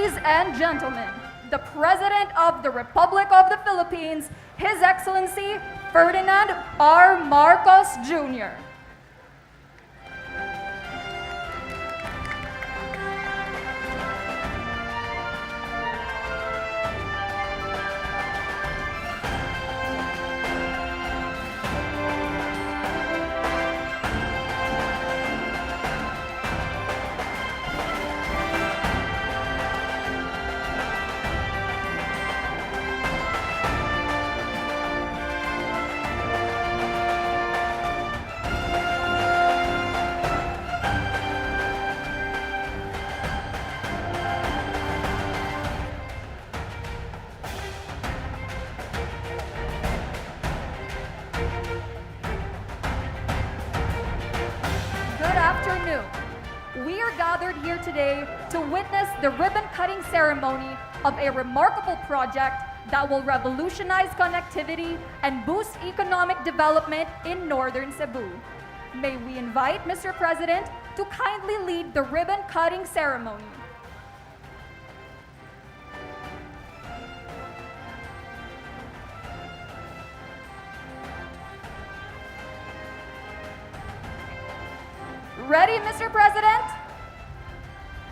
Ladies and gentlemen, the President of the Republic of the Philippines, His Excellency Ferdinand R. Marcos Jr. We are gathered here today to witness the ribbon-cutting ceremony of a remarkable project that will revolutionize connectivity and boost economic development in Northern Cebu. May we invite Mr. President to kindly lead the ribbon-cutting ceremony. Ready, Mr. President?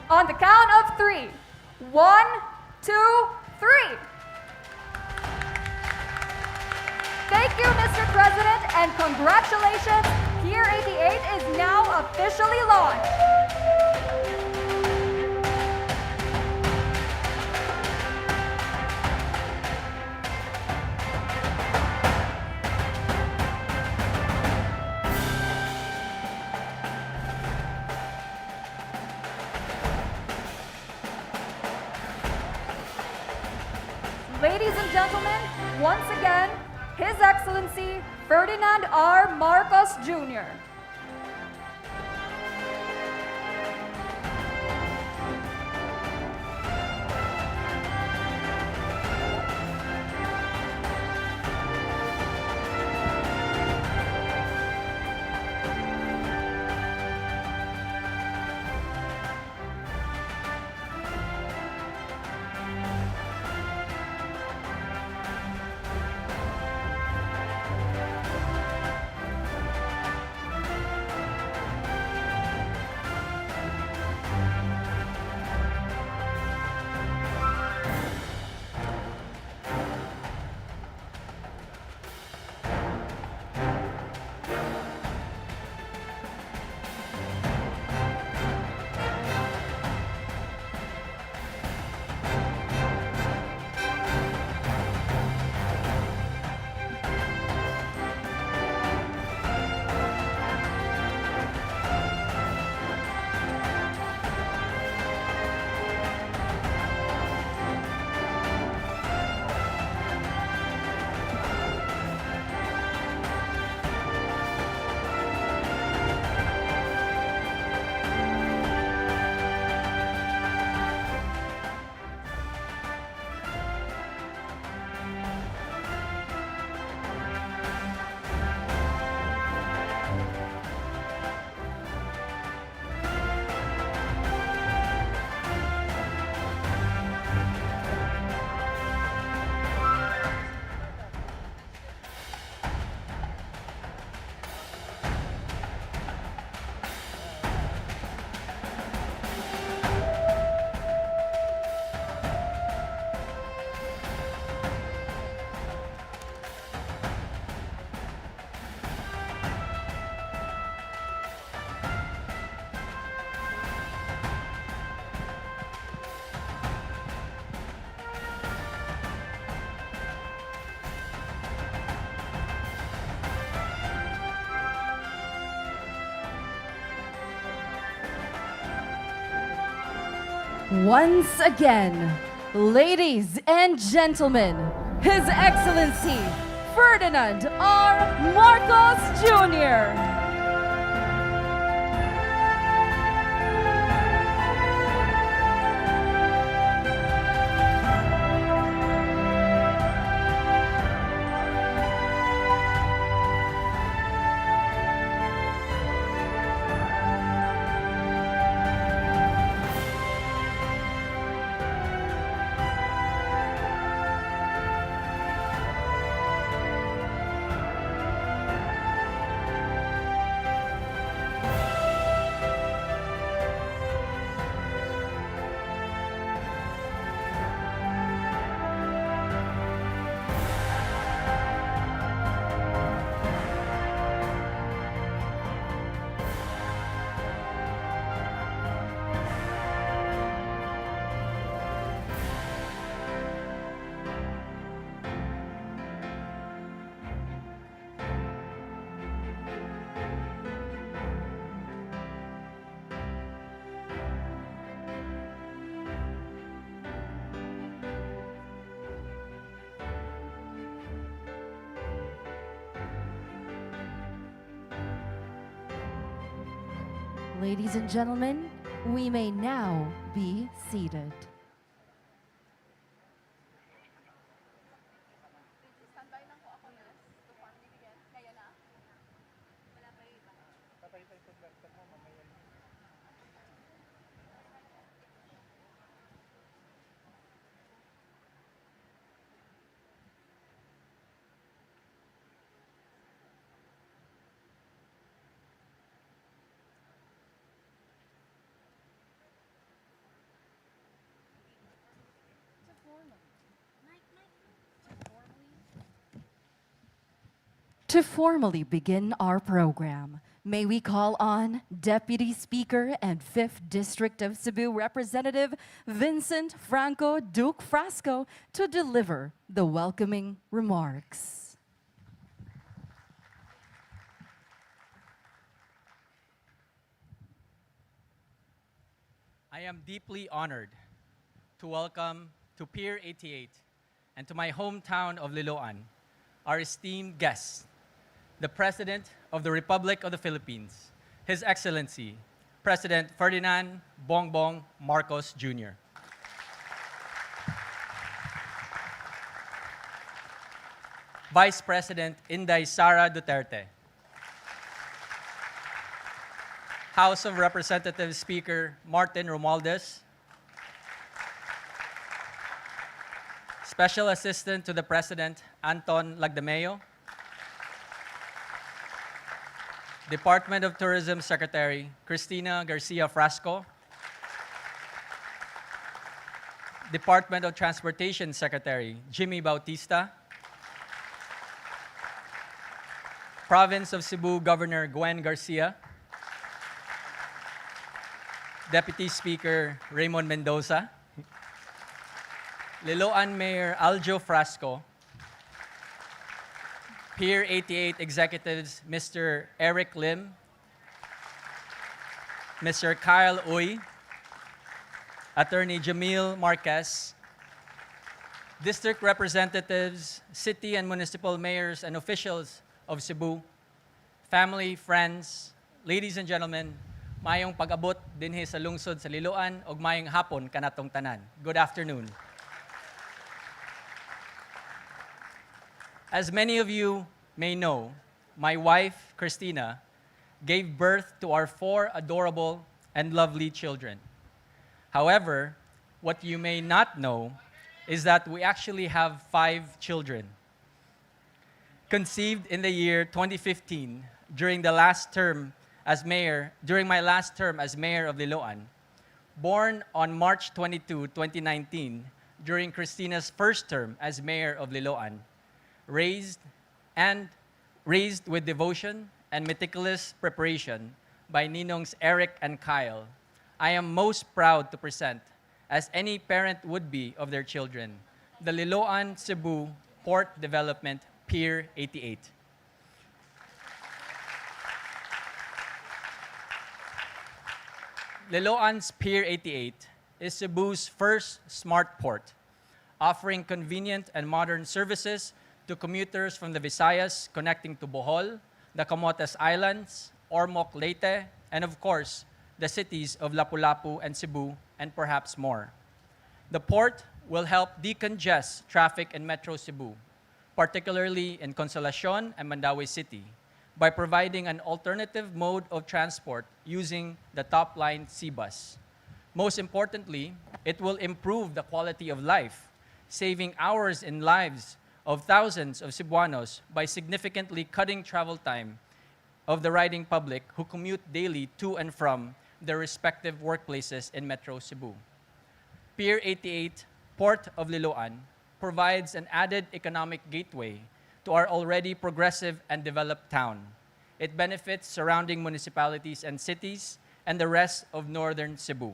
On the count of 3. 1, 2, 3. Thank you, Mr. President, and congratulations. Pier 88 is now officially launched. Ladies and gentlemen, once again, His Excellency Ferdinand R. Marcos Jr. Once again, ladies and gentlemen, His Excellency Ferdinand R. Marcos Jr. Ladies and gentlemen, we may now be seated. To formally begin our program, may we call on Deputy Speaker and 5th District of Cebu Representative Vincent Franco Duke Frasco to deliver the welcoming remarks. I am deeply honored to welcome to Pier 88 and to my hometown of Liloan, our esteemed guests, the President of the Republic of the Philippines, His Excellency, President Ferdinand Bongbong Marcos Jr. Vice President Inday Sara Duterte, House of Representatives Speaker Martin Romualdez, Special Assistant to the President Anton Lagdameo, Department of Tourism Secretary Cristina Garcia Frasco, Department of Transportation Secretary Jimmy Bautista, Province of Cebu Governor Gwen Garcia, Deputy Speaker Raymond Mendoza, Liloan Mayor Aljo Frasco, Pier 88 Executives Mr. Eric Lim, Mr. Kyle Uy, Attorney Jamil Marquez, District Representatives, City and Municipal Mayors and officials of Cebu, family, friends, ladies and gentlemen, mayong pag-abot dinhi sa lungsod sa Liloan ug mayong hapon kanatong tanan. Good afternoon. As many of you may know, my wife, Christina, gave birth to our 4 adorable and lovely children. However, what you may not know is that we actually have 5 children. Conceived in the year 2015 during my last term as mayor of Liloan, born on March 22, 2019, during Christina's first term as mayor of Liloan, raised with devotion and meticulous preparation by Ninongs Eric and Kyle, I am most proud to present, as any parent would be of their children, the Liloan Cebu Port Development Pier 88. Liloan's Pier 88 is Cebu's first smart port, offering convenient and modern services to commuters from the Visayas connecting to Bohol, the Camotes Islands, Ormoc, Leyte, and of course, the cities of Lapu-Lapu and Cebu, and perhaps more. The port will help decongest traffic in Metro Cebu, particularly in Consolacion and Mandaue City, by providing an alternative mode of transport using the Topline Sea bus. Most importantly, it will improve the quality of life, saving hours in lives of thousands of Cebuanos by significantly cutting travel time of the riding public who commute daily to and from their respective workplaces in Metro Cebu. Pier 88, Port of Liloan, provides an added economic gateway to our already progressive and developed town. It benefits surrounding municipalities and cities and the rest of Northern Cebu,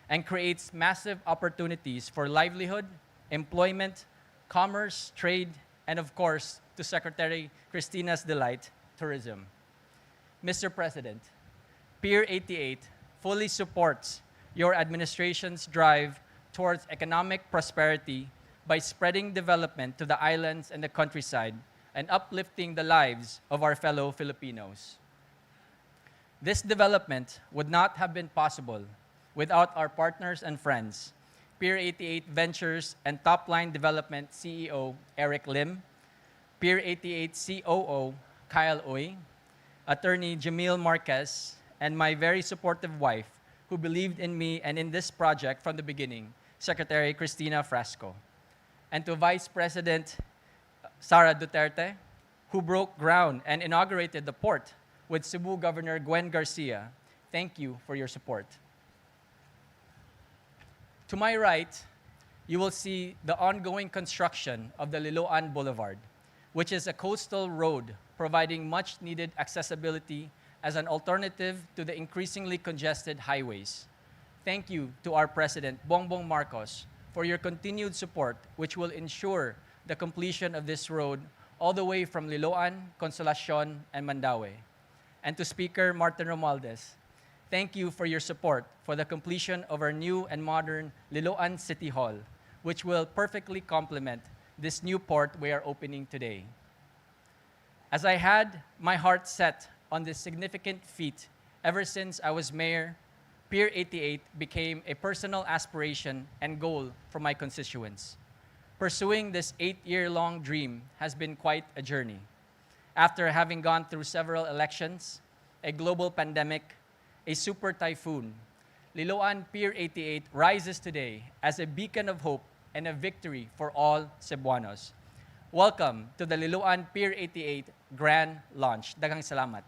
and creates massive opportunities for livelihood, employment, commerce, trade, and of course, to Secretary Christina's delight, tourism. Mr. President, Pier 88 fully supports your administration's drive towards economic prosperity by spreading development to the islands and the countryside and uplifting the lives of our fellow Filipinos. This development would not have been possible without our partners and friends, Pier 88 Ventures and Topline Development CEO Eric Lim, Pier 88 COO Kyle Uy, Attorney Jamil Marquez, and my very supportive wife who believed in me and in this project from the beginning, Secretary Cristina Frasco. And to Vice President Sara Duterte, who broke ground and inaugurated the port with Cebu Governor Gwen Garcia, thank you for your support. To my right, you will see the ongoing construction of the Liloan Boulevard, which is a coastal road providing much-needed accessibility as an alternative to the increasingly congested highways. Thank you to our President, Bongbong Marcos, for your continued support, which will ensure the completion of this road all the way from Liloan, Consolacion, and Mandaue. And to Speaker Martin Romualdez, thank you for your support for the completion of our new and modern Liloan City Hall, which will perfectly complement this new port we are opening today. As I had my heart set on this significant feat ever since I was mayor, Pier 88 became a personal aspiration and goal for my constituents. Pursuing this 8-year-long dream has been quite a journey. After having gone through several elections, a global pandemic, a super typhoon, Liloan Pier 88 rises today as a beacon of hope and a victory for all Cebuanos. Welcome to the Liloan Pier 88 Grand Launch. Daghang salamat.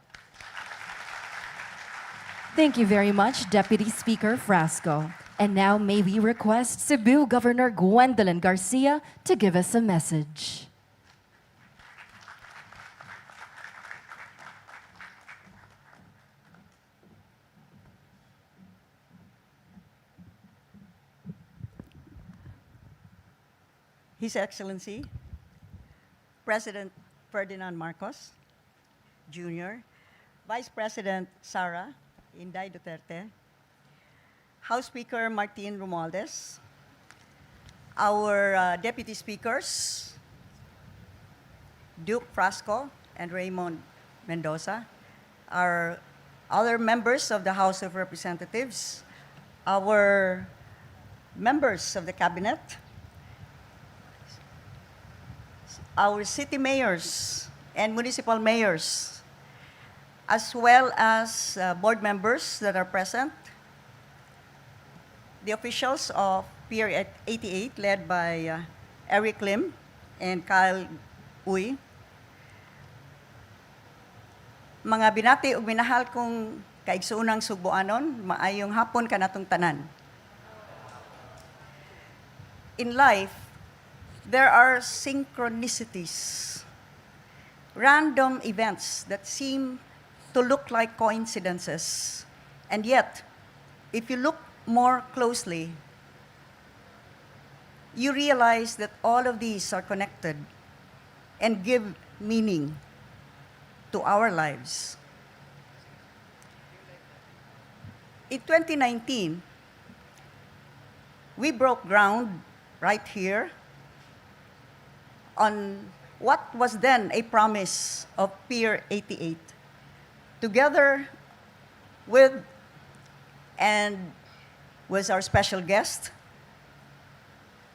Thank you very much, Deputy Speaker Frasco. And now may we request Cebu Governor Gwendolyn Garcia to give us a message. His Excellency, President Ferdinand Marcos, Jr., Vice President Sara Inday Duterte, House Speaker Martin Romualdez, our Deputy Speakers, Duke Frasco and Raymond Mendoza, our other members of the House of Representatives, our members of the Cabinet, our city mayors and municipal mayors, as well as board members that are present, the officials of Pier 88 led by Eric Lim and Kyle Uy, mga binati ug minahal kong kaigsuunang Sugboanon, maayong hapon kanatong tanan. In life, there are synchronicities, random events that seem to look like coincidences. And yet, if you look more closely, you realize that all of these are connected and give meaning to our lives. In 2019, we broke ground right here on what was then a promise of Pier 88, together with and was our special guest,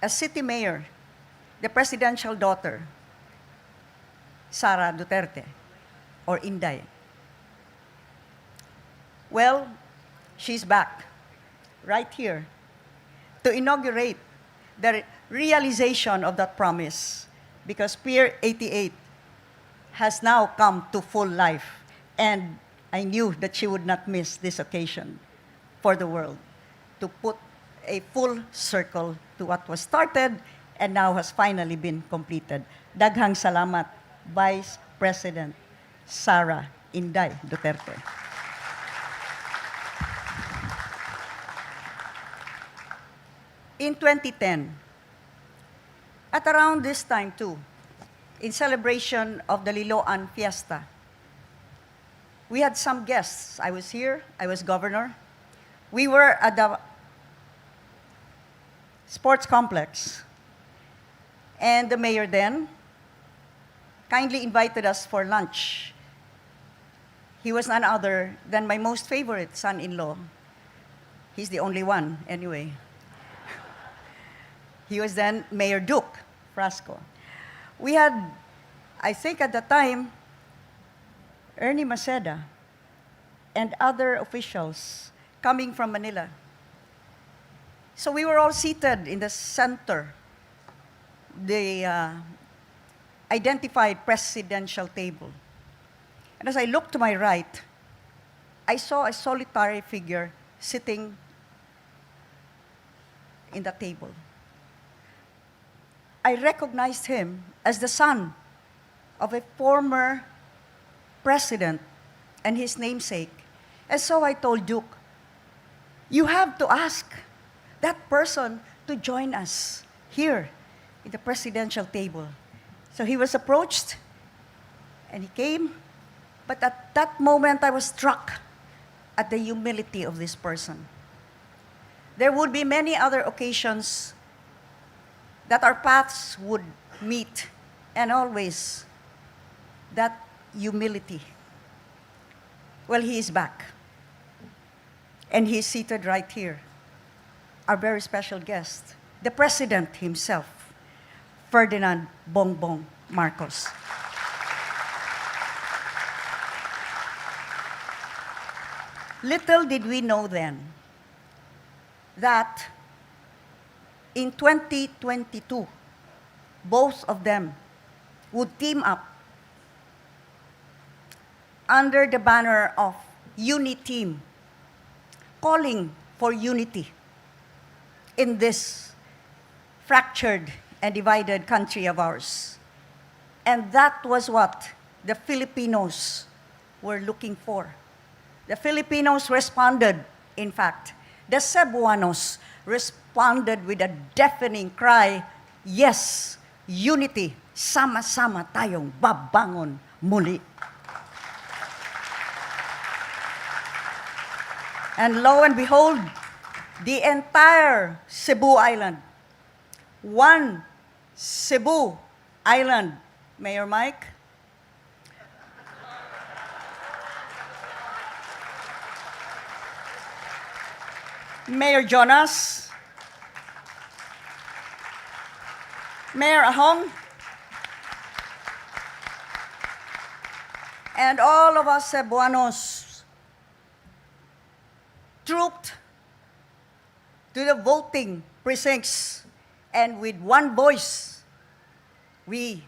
a city mayor, the presidential daughter, Sara Duterte, or Inday. Well, she's back, right here, to inaugurate the realization of that promise, because Pier 88 has now come to full life, and I knew that she would not miss this occasion for the world, to put a full circle to what was started and now has finally been completed. Daghang salamat, Vice President Sara Inday Duterte. In 2010, at around this time too, in celebration of the Liloan Fiesta, we had some guests. I was here, I was governor. We were at the sports complex, and the mayor then kindly invited us for lunch He was none other than my most favorite son-in-law. He's the only one, anyway. He was then Mayor Duke Frasco. We had, I think at the time, Ernie Maceda and other officials coming from Manila. So we were all seated in the center, the identified presidential table. And as I looked to my right, I saw a solitary figure sitting in the table. I recognized him as the son of a former president and his namesake. And so I told Duke, you have to ask that person to join us here in the presidential table. So he was approached, and he came. But at that moment, I was struck at the humility of this person. There would be many other occasions that our paths would meet, and always that humility. Well, he is back. And he's seated right here. Our very special guest, the President himself, Ferdinand Bongbong Marcos. Little did we know then that in 2022, both of them would team up under the banner of UniTeam, calling for unity in this fractured and divided country of ours. And that was what the Filipinos were looking for. The Filipinos responded, in fact. The Cebuanos responded with a deafening cry, yes, unity, sama-sama tayong babangon muli. And lo and behold, the entire Cebu Island, one Cebu Island, Mayor Mike, Mayor Jonas, Mayor Ahong, and all of us Cebuanos trooped to the voting precincts, and with one voice, we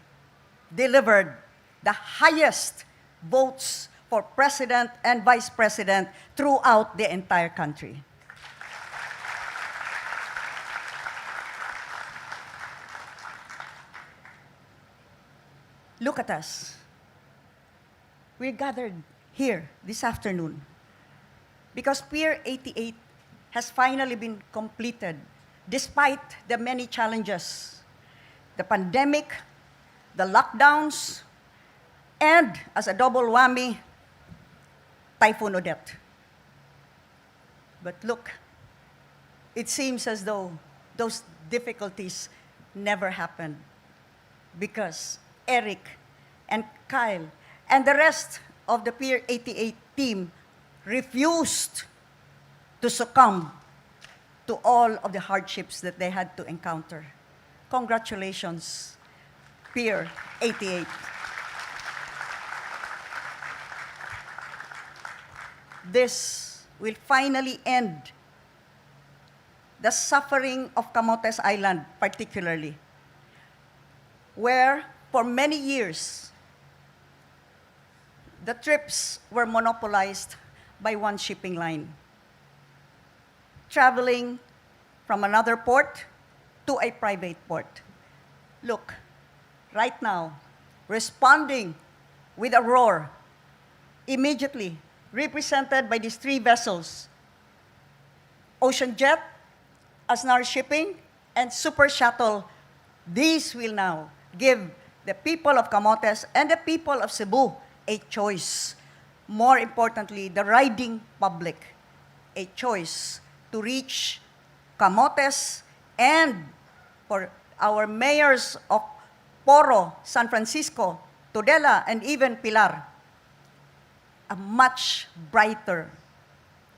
delivered the highest votes for president and vice president throughout the entire country. Look at us. We're gathered here this afternoon because Pier 88 has finally been completed despite the many challenges, the pandemic, the lockdowns, and as a double whammy, Typhoon Odette. But look, it seems as though those difficulties never happened because Eric and Kyle and the rest of the Pier 88 team refused to succumb to all of the hardships that they had to encounter. Congratulations, Pier 88. This will finally end the suffering of Camotes Island, particularly, where for many years, the trips were monopolized by one shipping line, traveling from another port to a private port. Look, right now, responding with a roar, immediately represented by these three vessels, Ocean Jet, Asnar Shipping, and Super Shuttle. These will now give the people of Camotes and the people of Cebu a choice. More importantly, the riding public, a choice to reach Camotes, and for our mayors of Poro, San Francisco, Tudela, and even Pilar, a much brighter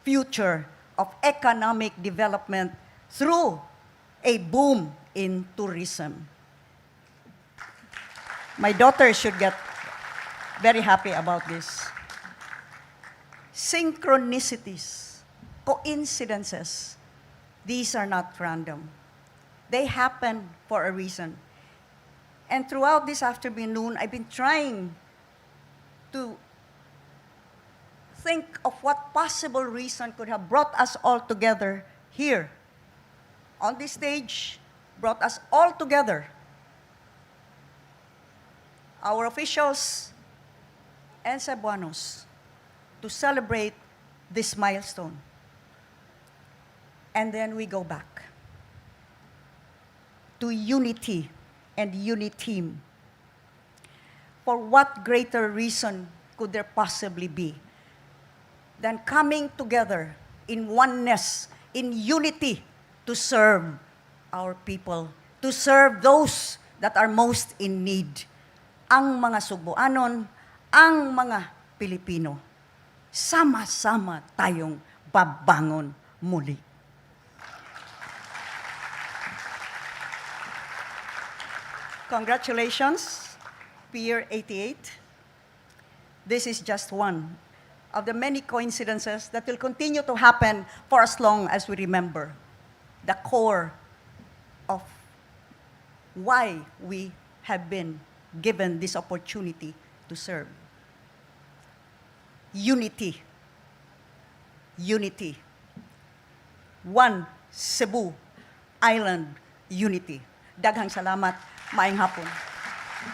future of economic development through a boom in tourism. My daughter should get very happy about this. Synchronicities, coincidences, these are not random. They happen for a reason. And throughout this afternoon, I've been trying to think of what possible reason could have brought us all together here on this stage, brought us all together. Our officials and Cebuanos to celebrate this milestone. And then we go back to unity and unity. For what greater reason could there possibly be than coming together in oneness, in unity, to serve our people, to serve those that are most in need, ang mga Cebuanon, ang mga Pilipino. Sama-sama tayong babangon muli. Congratulations, Pier 88. This is just one of the many coincidences that will continue to happen for as long as we remember the core of why we have been given this opportunity to serve. Unity. Unity. One Cebu Island unity. Daghang salamat. Maayong hapon.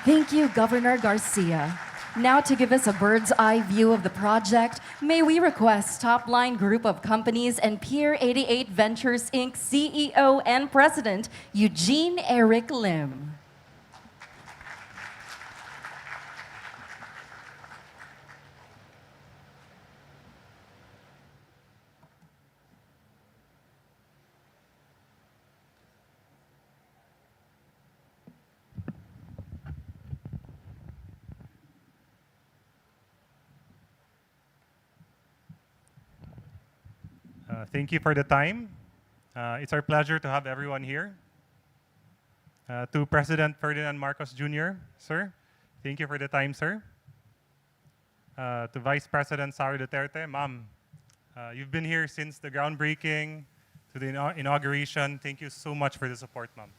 Thank you, Governor Garcia. Now to give us a bird's eye view of the project, may we request Topline Group of Companies and Pier 88 Ventures Inc. CEO and President, Eugene Eric Lim. Thank you for the time. It's our pleasure to have everyone here. To President Ferdinand Marcos Jr., sir, thank you for the time, sir. To Vice President Sara Duterte, ma'am, you've been here since the groundbreaking to the inauguration. Thank you so much for the support, ma'am.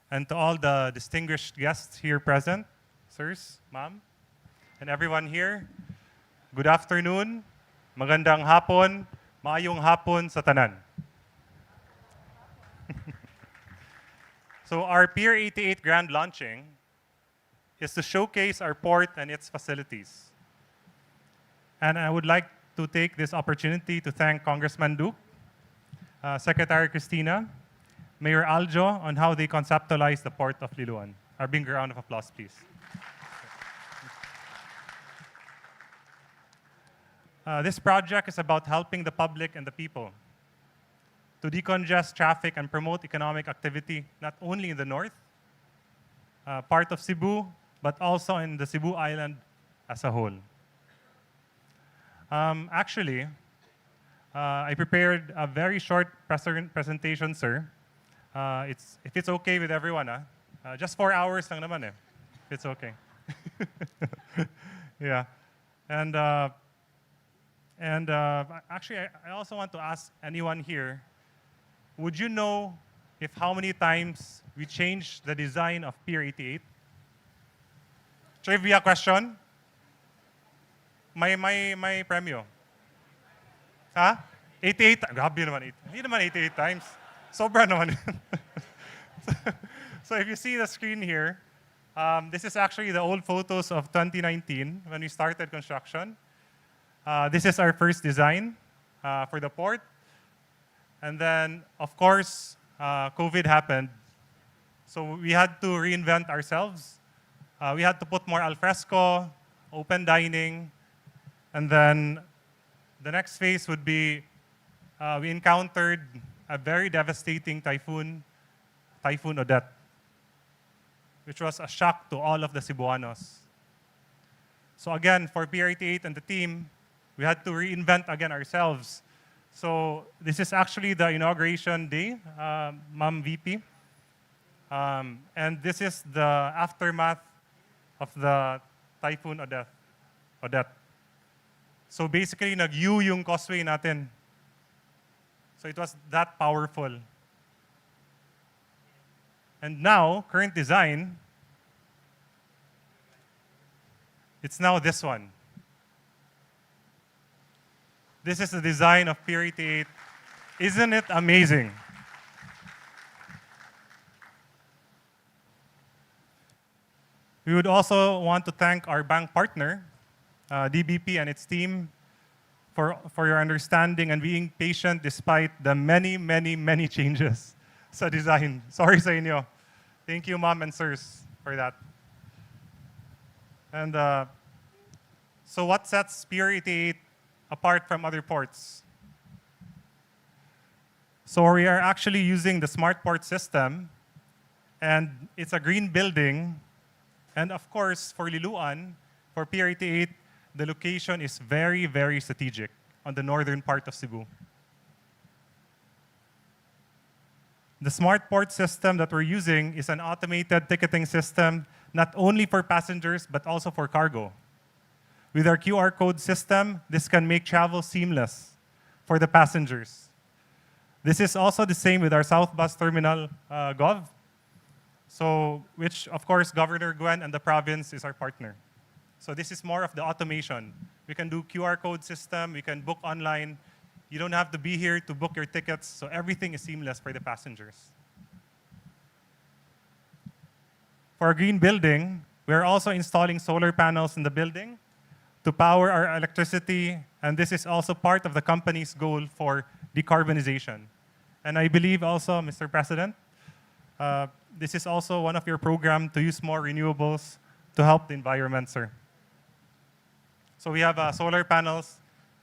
And to all the distinguished guests here present, sirs, ma'am, and everyone here, good afternoon, magandang hapon, maayong hapon sa tanan. So our Pier 88 grand launching is to showcase our port and its facilities. And I would like to take this opportunity to thank Congressman Duke, Secretary Cristina, Mayor Aljo on how they conceptualized the port of Liloan. Our big round of applause, please. This project is about helping the public and the people to decongest traffic and promote economic activity, not only in the north, part of Cebu, but also in the Cebu Island as a whole. Actually, I prepared a very short presentation, sir. If it's okay with everyone, just 4 hours lang naman eh. It's okay. Yeah. And actually, I also want to ask anyone here, would you know if how many times we changed the design of Pier 88? Trivia question? May premyo. Ha? 88? Grabe naman. Hindi naman 88 times. Sobra naman. So if you see the screen here, this is actually the old photos of 2019 when we started construction. This is our first design for the port. And then, of course, COVID happened. So we had to reinvent ourselves. We had to put more alfresco, open dining. And then the next phase would be we encountered a very devastating typhoon, Typhoon Odette, which was a shock to all of the Cebuanos. So again, for Pier 88 and the team, we had to reinvent again ourselves. So this is actually the inauguration day, Ma'am VP. And this is the aftermath of the Typhoon Odette. So basically, nag-U yung causeway natin. So it was that powerful. And now, current design, it's now this one. This is the design of Pier 88. Isn't it amazing? We would also want to thank our bank partner, DBP and its team, for your understanding and being patient despite the many changes sa design. Sorry sa inyo. Thank you, ma'am and sirs, for that. And so what sets Pier 88 apart from other ports? So we are actually using the smart port system, and it's a green building. And of course, for Liloan, for Pier 88, the location is very strategic on the northern part of Cebu. The smart port system that we're using is an automated ticketing system, not only for passengers, but also for cargo. With our QR code system, this can make travel seamless for the passengers. This is also the same with our South Bus Terminal Gov, so which, of course, Governor Gwen and the province is our partner. So this is more of the automation. We can do QR code system, we can book online. You don't have to be here to book your tickets, so everything is seamless for the passengers. For our green building, we are also installing solar panels in the building to power our electricity, and this is also part of the company's goal for decarbonization. And I believe also, Mr. President, this is also one of your programs to use more renewables to help the environment, sir. So we have solar panels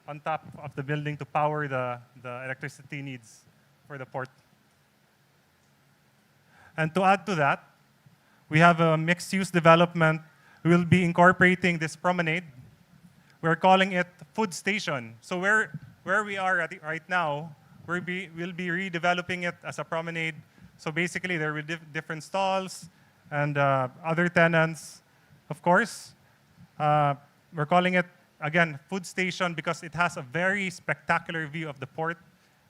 on top of the building to power the electricity needs for the port. And to add to that, we have a mixed-use development. We will be incorporating this promenade. We're calling it Food Station. So where we are right now, we'll be redeveloping it as a promenade. So basically, there will be different stalls and other tenants. Of course, we're calling it, again, Food Station because it has a very spectacular view of the port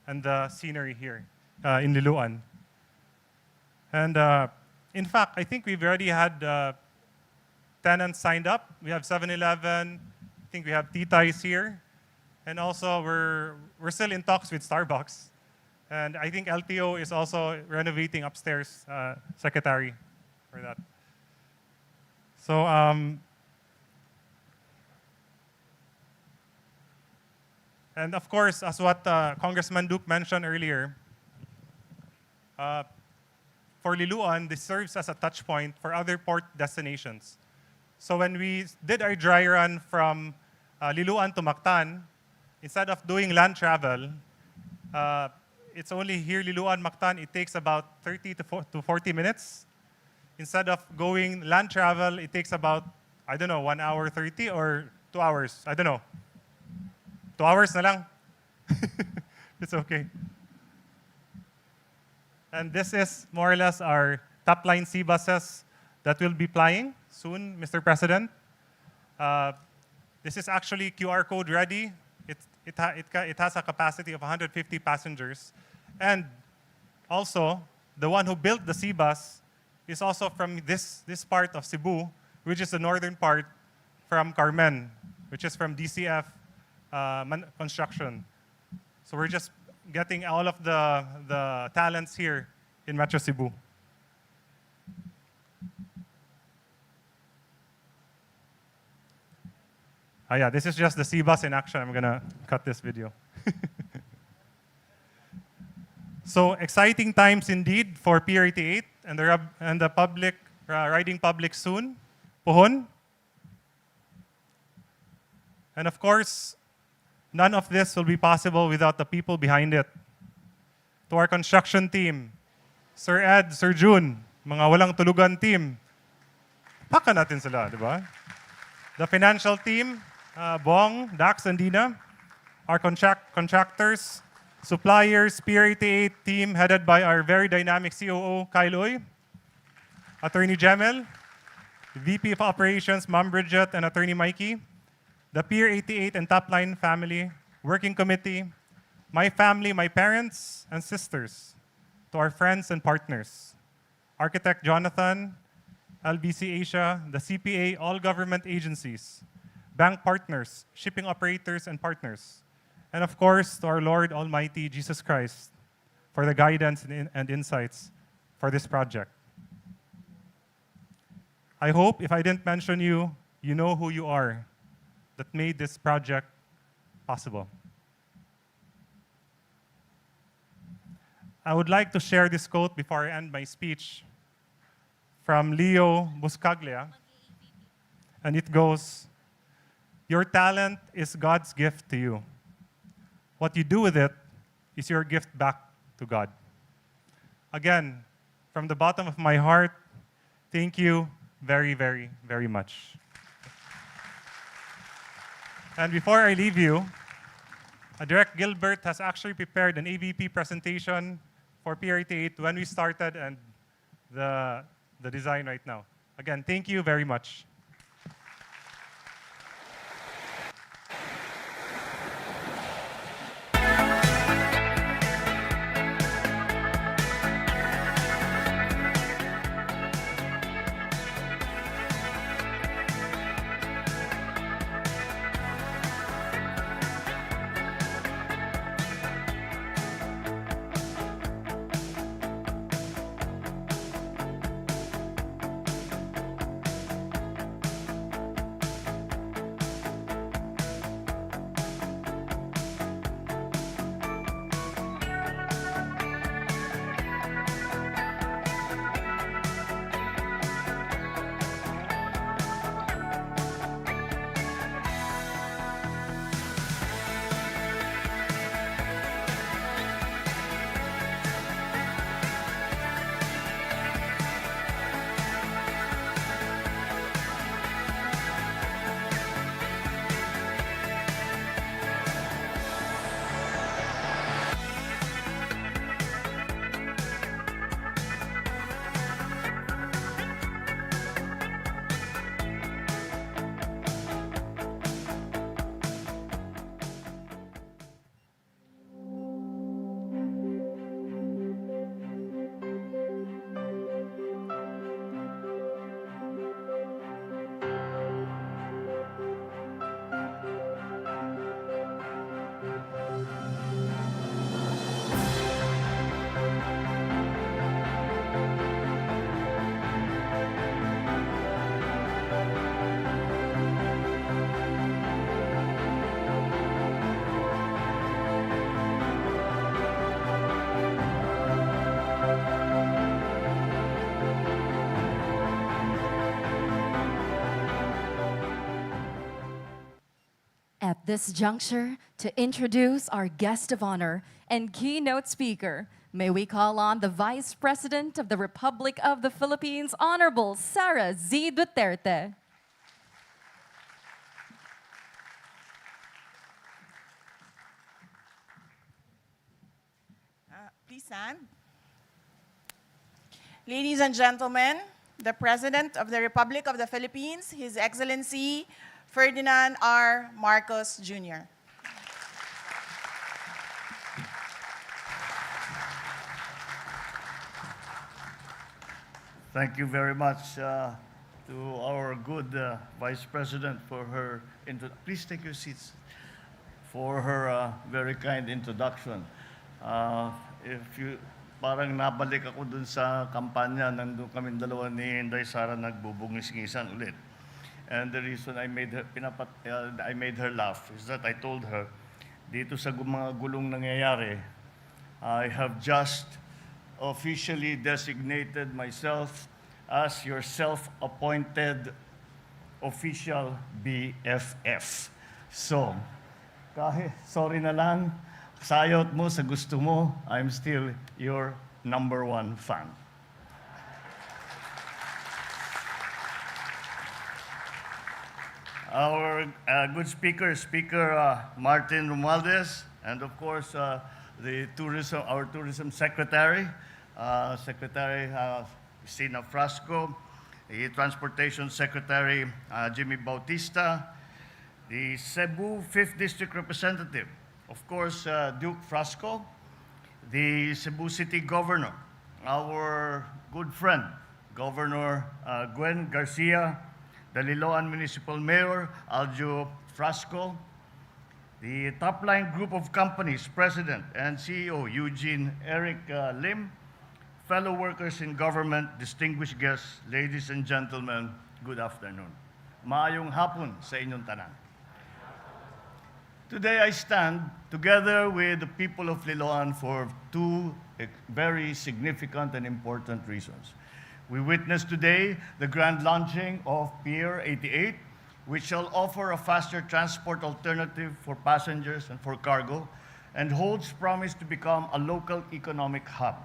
and the scenery here in Liloan. And in fact, I think we've already had tenants signed up. We have 7-Eleven. I think we have Titay's here. And also, we're still in talks with Starbucks. And I think LTO is also renovating upstairs, secretary for that. So, and of course, as what Congressman Duke mentioned earlier, for Liloan, this serves as a touch point for other port destinations. So when we did our dry run from Liloan to Mactan, instead of doing land travel, it's only here, Liloan, Mactan, it takes about 30 to 40 minutes. Instead of going land travel, it takes about, I don't know, 1 hour 30 or 2 hours. I don't know. 2 hours na lang. It's okay. And this is more or less our Topline sea buses that will be flying soon, Mr. President. This is actually QR code ready. It has a capacity of 150 passengers. And also, the one who built the sea bus is also from this part of Cebu, which is the northern part from Carmen, which is from DCF construction. So we're just getting all of the talents here in Metro Cebu. Yeah, this is just the sea bus in action. I'm gonna cut this video. So exciting times indeed for Pier 88 and the public, riding public soon. Pohon. And of course, none of this will be possible without the people behind it. To our construction team, Sir Ed, Sir June, mga walang tulugan team. Paka natin sila, di ba? The financial team, Bong, Dax, and Dina. Our contractors, suppliers, Pier 88 team headed by our very dynamic COO, Kyle Uy. Attorney Jemel, VP of Operations, Ma'am Bridget, and Attorney Mikey. The Pier 88 and Topline family, working committee, my family, my parents and sisters, to our friends and partners, Architect Jonathan, LBC Asia, the CPA, all government agencies, bank partners, shipping operators and partners, and of course, to our Lord Almighty Jesus Christ for the guidance and insights for this project. I hope if I didn't mention you, you know who you are that made this project possible. I would like to share this quote before I end my speech from Leo Buscaglia, and it goes, "Your talent is God's gift to you. What you do with it is your gift back to God." Again, from the bottom of my heart, thank you very, very, very much. And before I leave you, Direct Gilbert has actually prepared an AVP presentation for Pier 88 when we started and the design right now. Again, thank you very much. At this juncture, to introduce our guest of honor and keynote speaker, may we call on the Vice President of the Republic of the Philippines, Honorable Sara Z. Duterte. Please stand. Ladies and gentlemen, the President of the Republic of the Philippines, His Excellency Ferdinand R. Marcos Jr. Thank you very much to our good Vice President for her please take your seats, for her very kind introduction. If you parang nabalik ako dun sa kampanya, nandun kami dalawa ni Inday Sara nagbubungis-ngisan ulit. And the reason I made her laugh is that I told her, dito sa mga gulong nangyayari, I have just officially designated myself as your self-appointed official BFF. So, kahit sorry na lang, sayot mo sa gusto mo, I'm still your #1 fan. our good speaker, Speaker Martin Romualdez, and of course, our tourism secretary, Secretary Cristina Frasco, the transportation secretary, Jimmy Bautista, the Cebu 5th District representative, of course, Duke Frasco, the Cebu City Governor, our good friend, Governor Gwen Garcia, the Liloan Municipal Mayor, Aljo Frasco, the Topline Group of Companies President and CEO, Eugene Eric Lim, fellow workers in government, distinguished guests, ladies and gentlemen, good afternoon. Maayong hapon sa inyong tanan. Today I stand together with the people of Liloan for two very significant and important reasons. We witness today the grand launching of Pier 88, which shall offer a faster transport alternative for passengers and for cargo, and holds promise to become a local economic hub.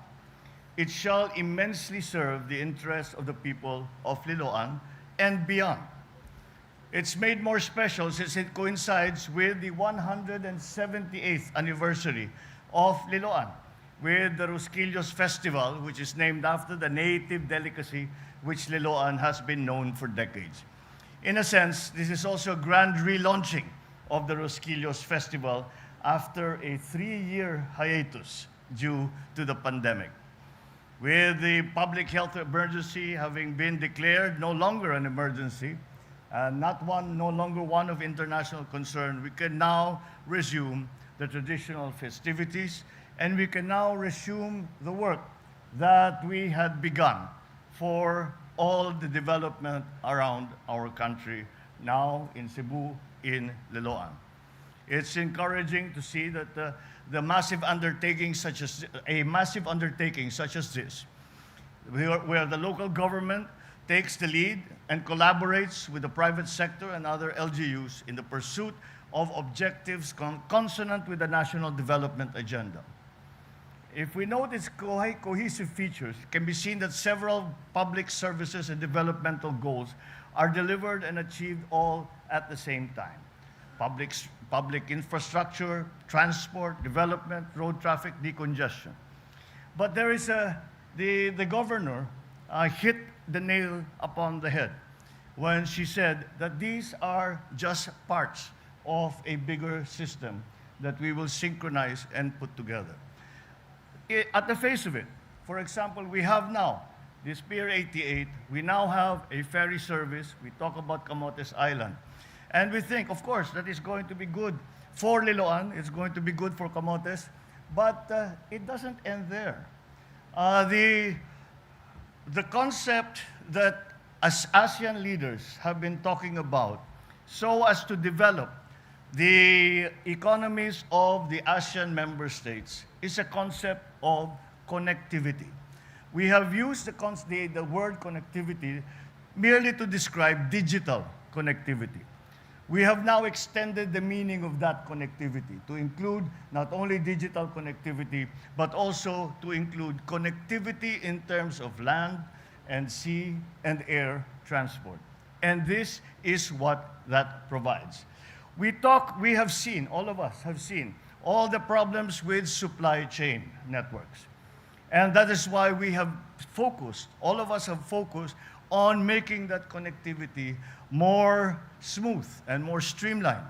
It shall immensely serve the interests of the people of Liloan and beyond. It's made more special since it coincides with the 178th anniversary of Liloan, with the Rosquillos Festival, which is named after the native delicacy which Liloan has been known for decades. In a sense, this is also a grand relaunching of the Rosquillos Festival after a 3-year hiatus due to the pandemic. With the public health emergency having been declared no longer an emergency, no longer one of international concern, we can now resume the traditional festivities, and we can now resume the work that we had begun for all the development around our country, now in Cebu, in Liloan. It's encouraging to see that a massive undertaking such as this, where the local government takes the lead and collaborates with the private sector and other LGUs in the pursuit of objectives consonant with the national development agenda. If we note its cohesive features, it can be seen that several public services and developmental goals are delivered and achieved all at the same time. Public infrastructure, transport, development, road traffic, decongestion. But there is the governor hit the nail upon the head when she said that these are just parts of a bigger system that we will synchronize and put together. At the face of it, for example, we have now this Pier 88, we now have a ferry service, we talk about Camotes Island. And we think, of course, that is going to be good for Liloan, it's going to be good for Camotes, but it doesn't end there. The concept that as ASEAN leaders have been talking about, so as to develop the economies of the ASEAN member states, is a concept of connectivity. We have used the word connectivity merely to describe digital connectivity. We have now extended the meaning of that connectivity to include not only digital connectivity, but also to include connectivity in terms of land and sea and air transport. And this is what that provides. We have seen, all of us have seen, all the problems with supply chain networks. And that is why we have focused, all of us have focused on making that connectivity more smooth and more streamlined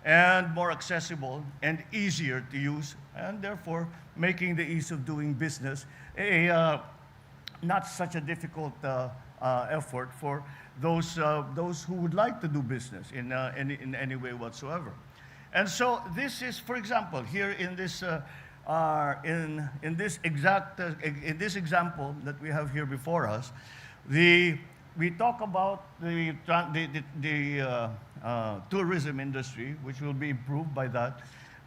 and more accessible and easier to use, and therefore making the ease of doing business not such a difficult effort for those who would like to do business in any way whatsoever. And so this is, for example, here in this example that we have here before us, we talk about the tourism industry, which will be improved by that.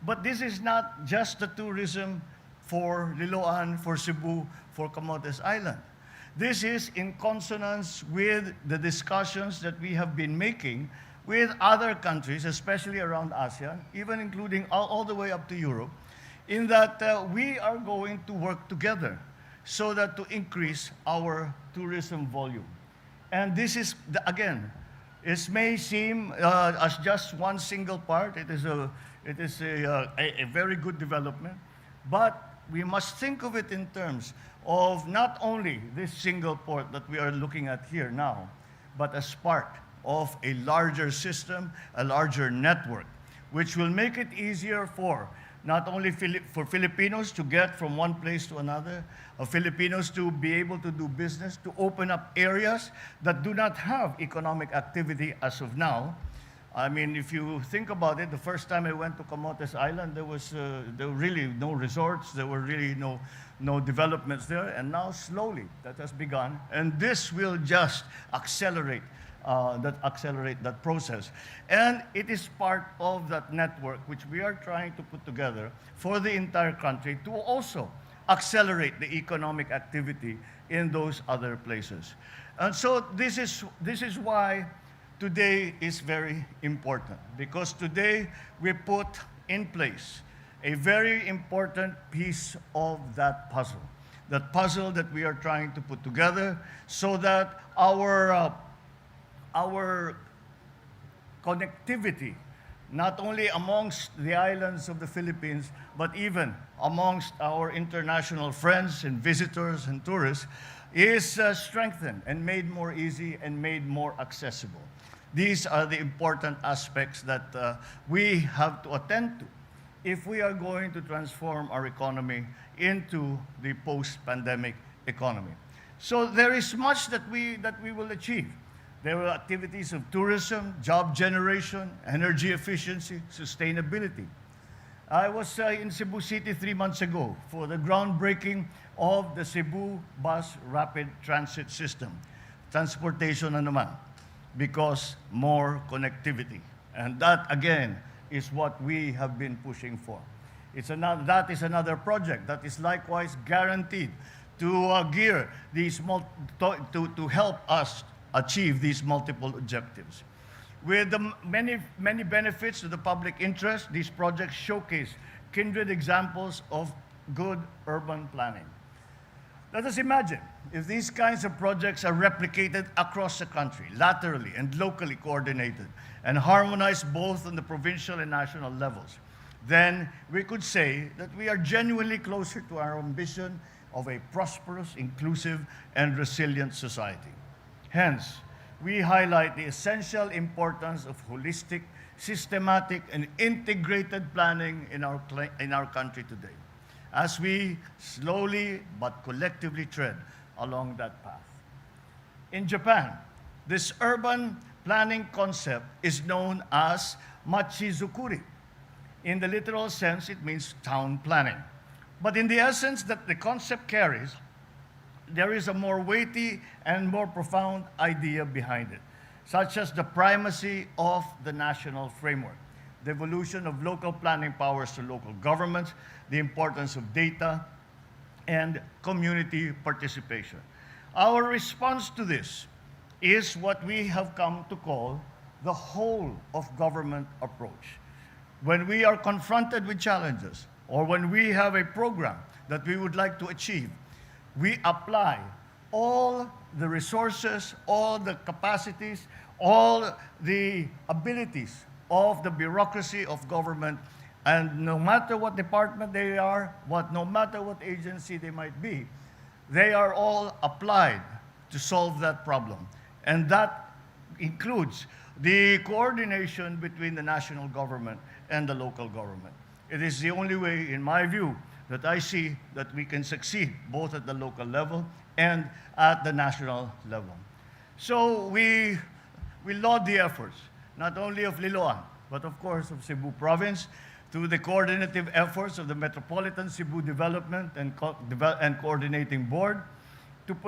But this is not just the tourism for Liloan, for Cebu, for Camotes Island. This is in consonance with the discussions that we have been making with other countries, especially around ASEAN, even including all the way up to Europe, in that we are going to work together so that to increase our tourism volume. And this is, again, It may seem as just one single part. It is a very good development, but we must think of it in terms of not only this single port that we are looking at here now, but as part of a larger system, a larger network, which will make it easier for not only for Filipinos to get from one place to another, Filipinos to be able to do business, to open up areas that do not have economic activity as of now. I mean, if you think about it, the first time I went to Camotes Island, there were really no resorts, there were really no developments there, and now slowly that has begun, and this will just accelerate that process. And it is part of that network which we are trying to put together for the entire country to also accelerate the economic activity in those other places. And so this is why today is very important, because today we put in place a very important piece of that puzzle that we are trying to put together so that our connectivity, not only amongst the islands of the Philippines, but even amongst our international friends and visitors and tourists, is strengthened and made more easy and made more accessible. These are the important aspects that we have to attend to if we are going to transform our economy into the post-pandemic economy. So there is much that we will achieve. There are activities of tourism, job generation, energy efficiency, sustainability. I was in Cebu City 3 months ago for the groundbreaking of the Cebu Bus Rapid Transit System. Transportation na naman, because more connectivity. And that, again, is what we have been pushing for. That is another project that is likewise guaranteed to gear these to help us achieve these multiple objectives. With the many benefits to the public interest, these projects showcase kindred examples of good urban planning. Let us imagine if these kinds of projects are replicated across the country, laterally and locally coordinated, and harmonized both on the provincial and national levels, then we could say that we are genuinely closer to our ambition of a prosperous, inclusive, and resilient society. Hence, we highlight the essential importance of holistic, systematic, and integrated planning in our country today, as we slowly but collectively tread along that path. In Japan, this urban planning concept is known as machizukuri. In the literal sense, it means town planning. But in the essence that the concept carries, there is a more weighty and more profound idea behind it, such as the primacy of the national framework, the evolution of local planning powers to local governments, the importance of data, and community participation. Our response to this is what we have come to call the whole of government approach. When we are confronted with challenges, or when we have a program that we would like to achieve, we apply all the resources, all the capacities, all the abilities of the bureaucracy of government, and no matter what department they are, no matter what agency they might be, they are all applied to solve that problem. And that includes the coordination between the national government and the local government. It is the only way, in my view, that I see that we can succeed both at the local level and at the national level. So we laud the efforts, not only of Liloan, but of course of Cebu Province, through the coordinative efforts of the Metropolitan Cebu Development and Coordinating Board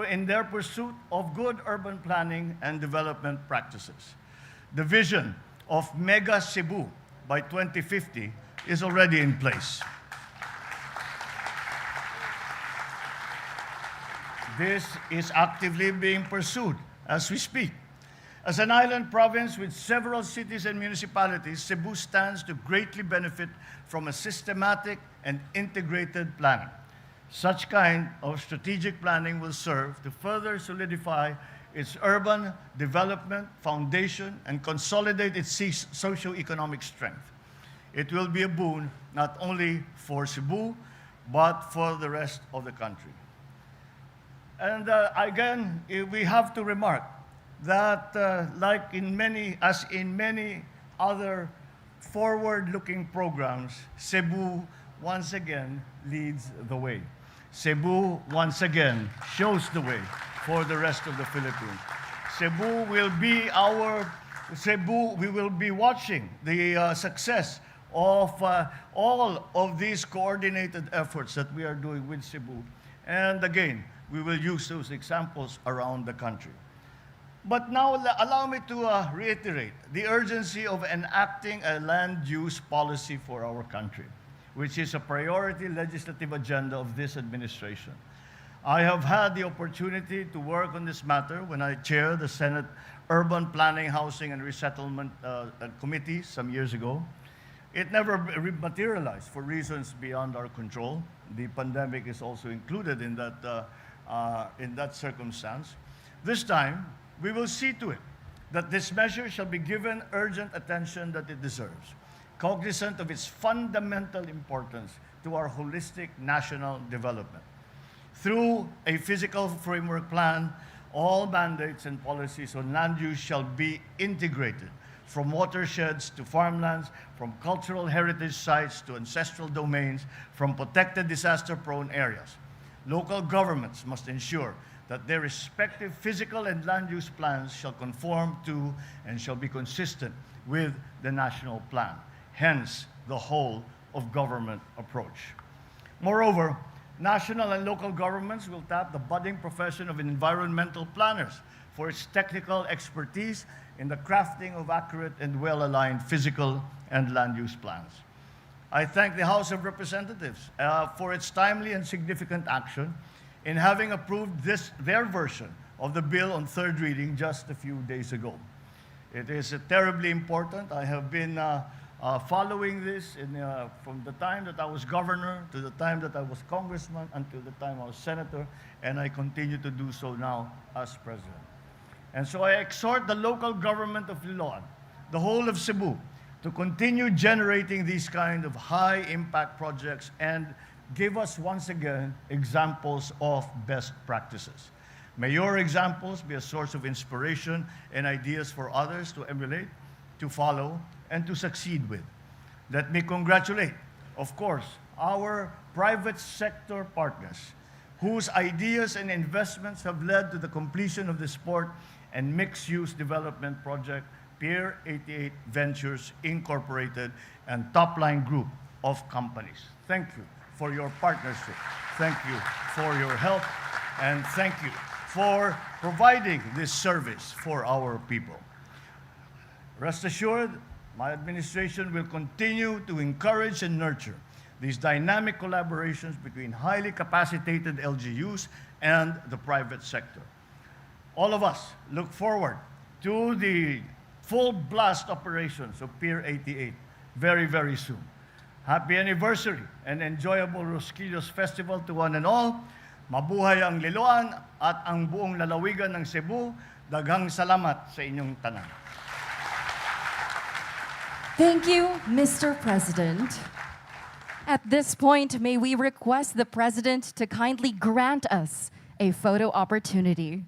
in their pursuit of good urban planning and development practices. The vision of Mega Cebu by 2050 is already in place. This is actively being pursued as we speak. As an island province with several cities and municipalities, Cebu stands to greatly benefit from a systematic and integrated planning. Such kind of strategic planning will serve to further solidify its urban development foundation and consolidate its socio-economic strength. It will be a boon not only for Cebu, but for the rest of the country. And again, we have to remark that as in many other forward-looking programs, Cebu once again leads the way. Cebu once again shows the way for the rest of the Philippines. We will be watching the success of all of these coordinated efforts that we are doing with Cebu. And again, we will use those examples around the country. But now allow me to reiterate the urgency of enacting a land use policy for our country, which is a priority legislative agenda of this administration. I have had the opportunity to work on this matter when I chaired the Senate Urban Planning, Housing, and Resettlement Committee some years ago. It never materialized for reasons beyond our control. The pandemic is also included in that circumstance. This time, we will see to it that this measure shall be given urgent attention that it deserves, cognizant of its fundamental importance to our holistic national development. Through a physical framework plan, all mandates and policies on land use shall be integrated, from watersheds to farmlands, from cultural heritage sites to ancestral domains, from protected disaster-prone areas. Local governments must ensure that their respective physical and land use plans shall conform to and shall be consistent with the national plan, hence the whole of government approach. Moreover, national and local governments will tap the budding profession of environmental planners for its technical expertise in the crafting of accurate and well-aligned physical and land use plans. I thank the House of Representatives for its timely and significant action in having approved their version of the bill on third reading just a few days ago. It is terribly important. I have been following this from the time that I was governor to the time that I was congressman until the time I was senator, and I continue to do so now as president. And so I exhort the local government of Liloan, the whole of Cebu, to continue generating these kind of high-impact projects and give us once again examples of best practices. May your examples be a source of inspiration and ideas for others to emulate, to follow, and to succeed with. Let me congratulate, of course, our private sector partners whose ideas and investments have led to the completion of the sport and mixed-use development project, Pier 88 Ventures Incorporated and Topline Group of Companies. Thank you for your partnership. Thank you for your help, and thank you for providing this service for our people. Rest assured, my administration will continue to encourage and nurture these dynamic collaborations between highly capacitated LGUs and the private sector. All of us look forward to the full blast operations of Pier 88 very, very soon. Happy anniversary and enjoyable Rosquillos Festival to one and all. Mabuhay ang Liloan at ang buong lalawigan ng Cebu. Daghang salamat sa inyong tanan. Thank you, Mr. President. At this point, may we request the President to kindly grant us a photo opportunity.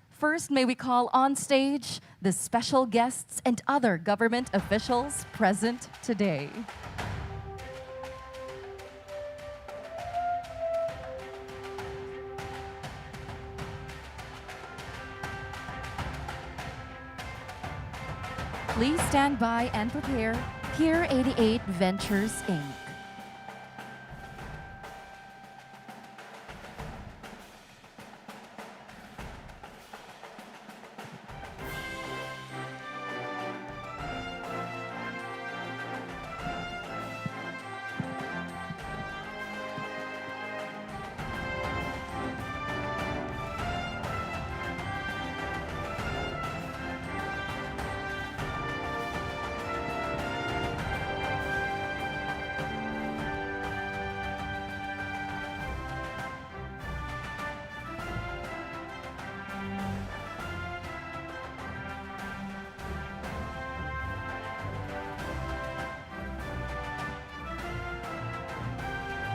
First, may we call on stage the special guests and other government officials present today. Please stand by and prepare. Pier 88 Ventures, Inc.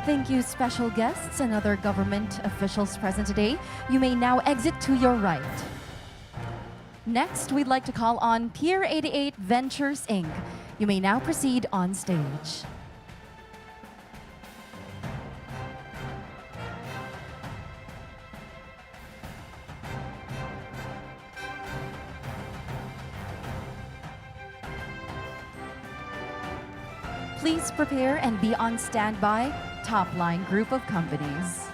Thank you, special guests and other government officials present today. You may now exit to your right. Next, we'd like to call on Pier 88 Ventures, Inc. You may now proceed on stage. Please prepare and be on standby. Topline Group of Companies.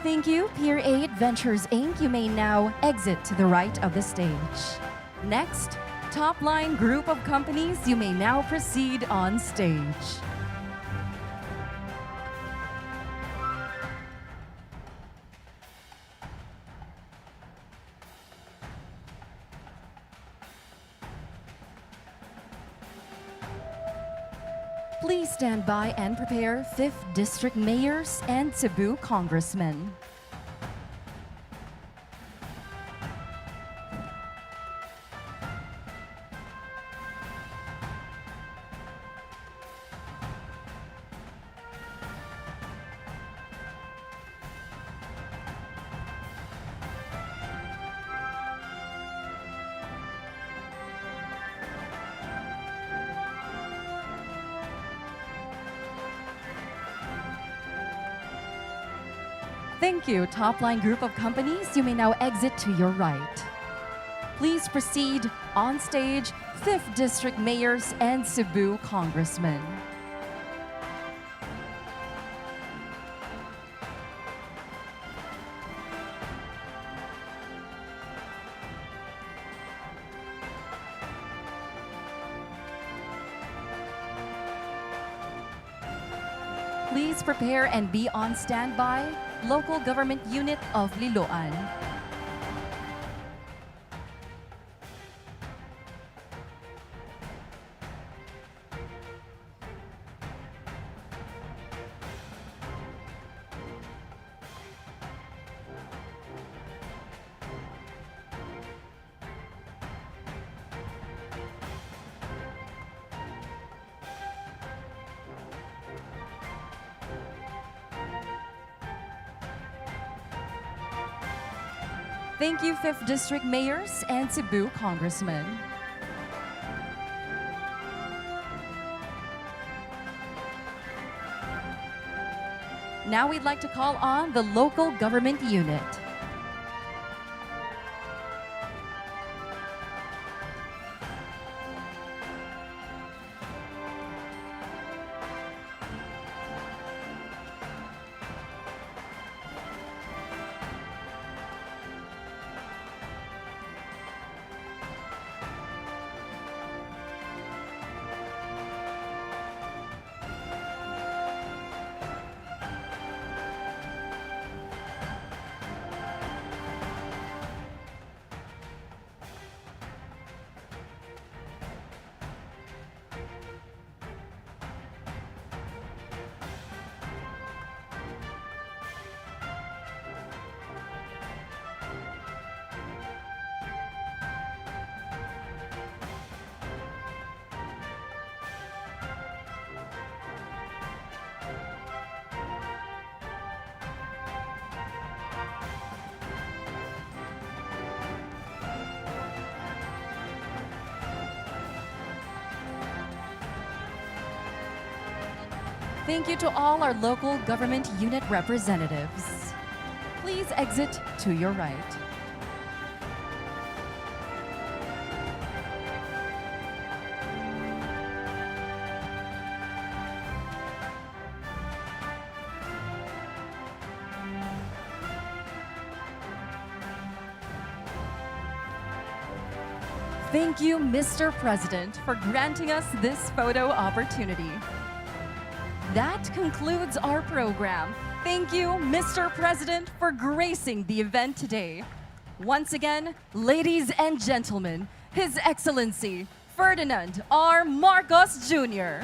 Thank you, Pier 8 Ventures, Inc. You may now exit to the right of the stage. Next, Topline Group of Companies. You may now proceed on stage. Please stand by and prepare 5th District Mayors and Cebu Congressmen. Thank you, Topline Group of Companies. You may now exit to your right. Please proceed on stage, 5th District Mayors and Cebu Congressmen. Please prepare and be on standby. Local Government Unit of Liloan. Thank you, 5th District Mayors and Cebu Congressmen. Now we'd like to call on the Local Government Unit. Thank you to all our local government unit representatives. Please exit to your right. Thank you, Mr. President, for granting us this photo opportunity. That concludes our program. Thank you, Mr. President, for gracing the event today. Once again, ladies and gentlemen, His Excellency Ferdinand R. Marcos Jr.